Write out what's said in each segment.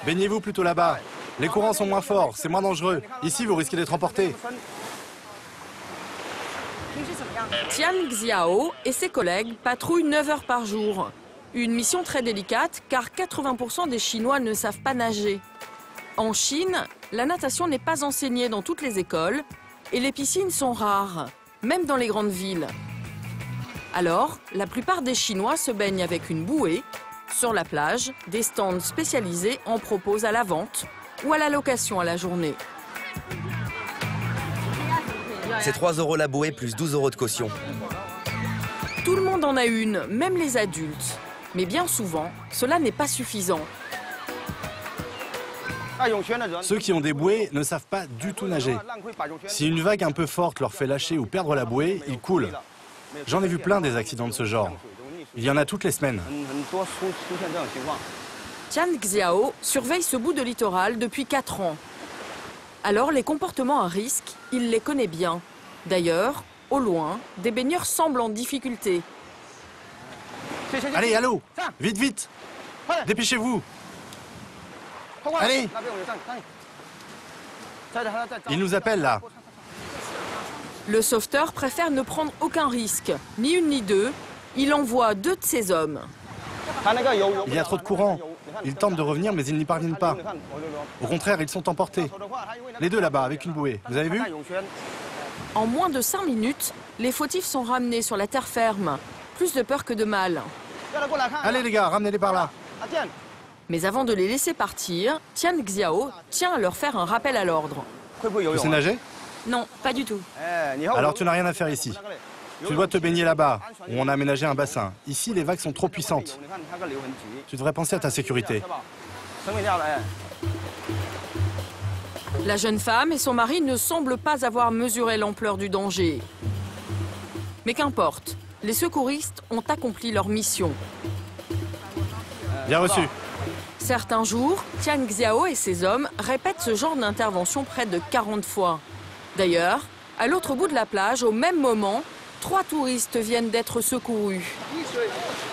Baignez-vous plutôt là-bas. Les courants sont moins forts, c'est moins dangereux. Ici, vous risquez d'être emporté. Tian Xiao et ses collègues patrouillent 9 heures par jour. Une mission très délicate car 80% des Chinois ne savent pas nager. En Chine, la natation n'est pas enseignée dans toutes les écoles et les piscines sont rares, même dans les grandes villes. Alors, la plupart des Chinois se baignent avec une bouée. Sur la plage, des stands spécialisés en proposent à la vente ou à la location à la journée. C'est 3 € la bouée plus 12 € de caution. Tout le monde en a une, même les adultes. Mais bien souvent, cela n'est pas suffisant. Ceux qui ont des bouées ne savent pas du tout nager. Si une vague un peu forte leur fait lâcher ou perdre la bouée, ils coulent. J'en ai vu plein des accidents de ce genre. Il y en a toutes les semaines. Tian Xiao surveille ce bout de littoral depuis 4 ans. Alors les comportements à risque, il les connaît bien. D'ailleurs, au loin, des baigneurs semblent en difficulté. Allez, à l'eau! Vite, vite! Dépêchez-vous! Allez! Ils nous appellent là. Le sauveteur préfère ne prendre aucun risque, ni une ni deux. Il envoie 2 de ses hommes. Il y a trop de courant. Ils tentent de revenir, mais ils n'y parviennent pas. Au contraire, ils sont emportés. Les 2 là-bas, avec une bouée. Vous avez vu? En moins de 5 minutes, les fautifs sont ramenés sur la terre ferme. Plus de peur que de mal. Allez les gars, ramenez-les par là. Mais avant de les laisser partir, Tian Xiao tient à leur faire un rappel à l'ordre. Tu sais nager? Non, pas du tout. Alors tu n'as rien à faire ici. Tu dois te baigner là-bas, où on a aménagé un bassin. Ici, les vagues sont trop puissantes. Tu devrais penser à ta sécurité. La jeune femme et son mari ne semblent pas avoir mesuré l'ampleur du danger. Mais qu'importe, les secouristes ont accompli leur mission. Bien reçu. Certains jours, Tian Xiao et ses hommes répètent ce genre d'intervention près de 40 fois. D'ailleurs, à l'autre bout de la plage, au même moment, 3 touristes viennent d'être secourus.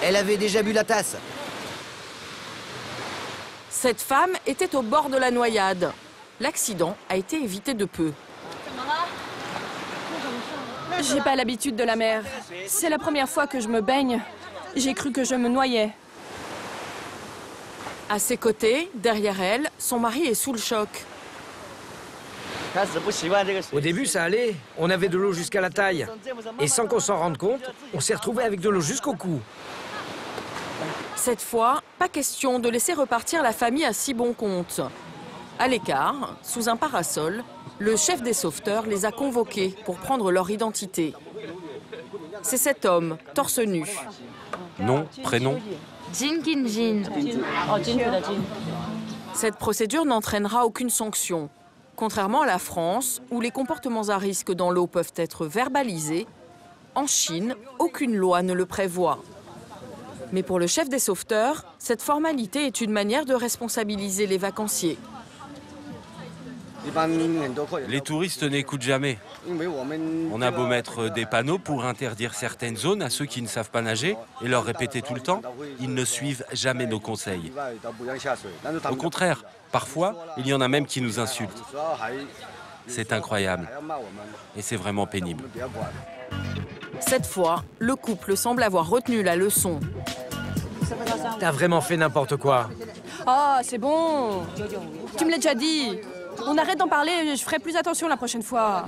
Elle avait déjà bu la tasse. Cette femme était au bord de la noyade. L'accident a été évité de peu. J'ai pas l'habitude de la mer. C'est la première fois que je me baigne. J'ai cru que je me noyais. À ses côtés, derrière elle, son mari est sous le choc. Au début, ça allait. On avait de l'eau jusqu'à la taille. Et sans qu'on s'en rende compte, on s'est retrouvé avec de l'eau jusqu'au cou. Cette fois, pas question de laisser repartir la famille à si bon compte. À l'écart, sous un parasol, le chef des sauveteurs les a convoqués pour prendre leur identité. C'est cet homme, torse nu. Nom, prénom? Jin Kin-jin. Cette procédure n'entraînera aucune sanction. Contrairement à la France, où les comportements à risque dans l'eau peuvent être verbalisés, en Chine, aucune loi ne le prévoit. Mais pour le chef des sauveteurs, cette formalité est une manière de responsabiliser les vacanciers. Les touristes n'écoutent jamais. On a beau mettre des panneaux pour interdire certaines zones à ceux qui ne savent pas nager et leur répéter tout le temps, ils ne suivent jamais nos conseils. Au contraire, parfois, il y en a même qui nous insultent. C'est incroyable. Et c'est vraiment pénible. Cette fois, le couple semble avoir retenu la leçon. T'as vraiment fait n'importe quoi. Oh, c'est bon. Tu me l'as déjà dit. On arrête d'en parler, je ferai plus attention la prochaine fois.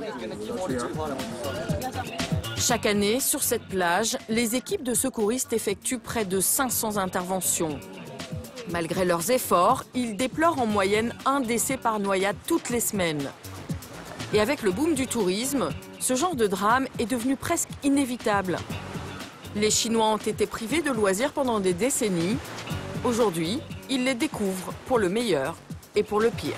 Chaque année, sur cette plage, les équipes de secouristes effectuent près de 500 interventions. Malgré leurs efforts, ils déplorent en moyenne 1 décès par noyade toutes les semaines. Et avec le boom du tourisme, ce genre de drame est devenu presque inévitable. Les Chinois ont été privés de loisirs pendant des décennies. Aujourd'hui, ils les découvrent pour le meilleur et pour le pire.